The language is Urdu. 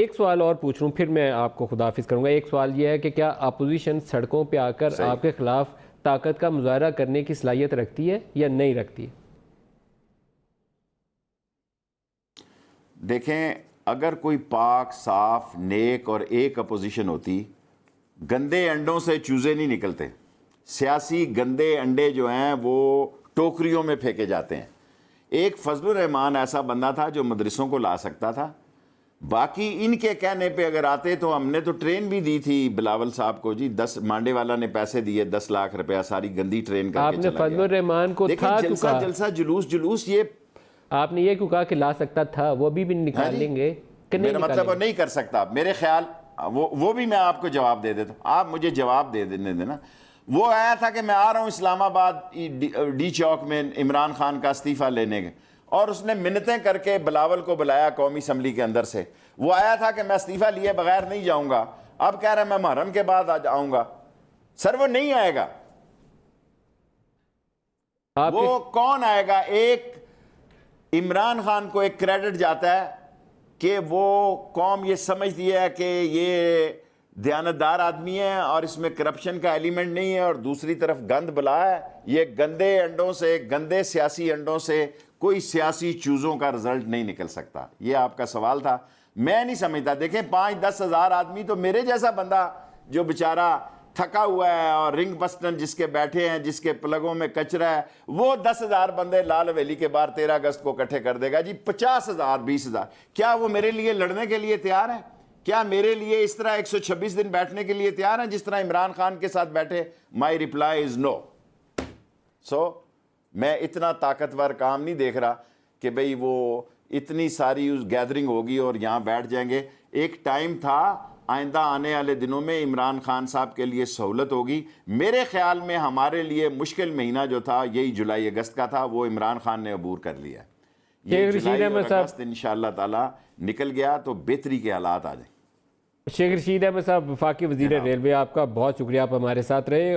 ایک سوال اور پوچھ رہا ہوں پھر میں آپ کو خداحافظ کروں گا. ایک سوال یہ ہے کہ کیا اپوزیشن سڑکوں پہ آ کر آپ کے خلاف طاقت کا مظاہرہ کرنے کی صلاحیت رکھتی ہے یا نہیں رکھتی؟ دیکھیں اگر کوئی پاک صاف نیک اور ایک اپوزیشن ہوتی، گندے انڈوں سے چوزے نہیں نکلتے. سیاسی گندے انڈے جو ہیں وہ ٹوکریوں میں پھینکے جاتے ہیں. ایک فضل الرحمان ایسا بندہ تھا جو مدرسوں کو لا سکتا تھا. باقی ان کے کہنے پہ اگر آتے تو ہم نے تو ٹرین بھی دی تھی بلاول صاحب کو جی، 10 مانڈے والا نے پیسے دیے 10 لاکھ روپیہ، ساری گندی ٹرین کر کے چلا گیا. آپ نے فضل الرحمان کو دیکھیں تھا جلسہ جلسہ جلوس یہ آپ نے یہ کیوں کہا کہ لا سکتا تھا؟ وہ بھی نکال لیں گے کہ نہیں میرا مطلب وہ نہیں کر سکتا. میرے خیال وہ بھی میں آپ کو جواب دے دیتا ہوں، آپ مجھے جواب دے دینا. وہ آیا تھا کہ میں آ رہا ہوں اسلام آباد ڈی چوک میں عمران خان کا استعفیٰ لینے کے، اور اس نے منتیں کر کے بلاول کو بلایا قومی اسمبلی کے اندر سے. وہ آیا تھا کہ میں استعفیٰ لیے بغیر نہیں جاؤں گا، اب کہہ رہا ہے میں محرم کے بعد آؤں گا. سر وہ نہیں آئے گا. وہ کون آئے گا؟ ایک عمران خان کو ایک کریڈٹ جاتا ہے کہ وہ قوم یہ سمجھتی ہے کہ یہ دیانتدار آدمی ہے اور اس میں کرپشن کا ایلیمنٹ نہیں ہے، اور دوسری طرف گند بلا ہے. یہ گندے انڈوں سے، گندے سیاسی انڈوں سے کوئی سیاسی چوزوں کا رزلٹ نہیں نکل سکتا. یہ آپ کا سوال تھا، میں نہیں سمجھتا. دیکھیں 5-10 ہزار آدمی تو میرے جیسا بندہ جو بیچارہ تھکا ہوا ہے اور رنگ بسٹن جس کے بیٹھے ہیں، جس کے پلگوں میں کچرا ہے، وہ 10,000 بندے لال حویلی کے باہر 13 اگست کو اکٹھے کر دے گا جی. 50,000 20,000 کیا وہ میرے لیے لڑنے کے لیے تیار ہے؟ کیا میرے لیے اس طرح 126 دن بیٹھنے کے لیے تیار ہیں جس طرح عمران خان کے ساتھ بیٹھے؟ مائی ریپلائی از نو. سو میں اتنا طاقتور کام نہیں دیکھ رہا کہ بھئی وہ اتنی ساری گیدرنگ ہوگی اور یہاں بیٹھ جائیں گے. ایک ٹائم تھا، آئندہ آنے والے دنوں میں عمران خان صاحب کے لیے سہولت ہوگی. میرے خیال میں ہمارے لیے مشکل مہینہ جو تھا یہی جولائی اگست کا تھا، وہ عمران خان نے عبور کر لیا. یہ جولائی اور اگست انشاءاللہ تعالی نکل گیا تو بہتری کے حالات آ جائیں. شیخ رشید احمد صاحب، وفاقی وزیر ریلوے، آپ کا بہت شکریہ، آپ ہمارے ساتھ رہے.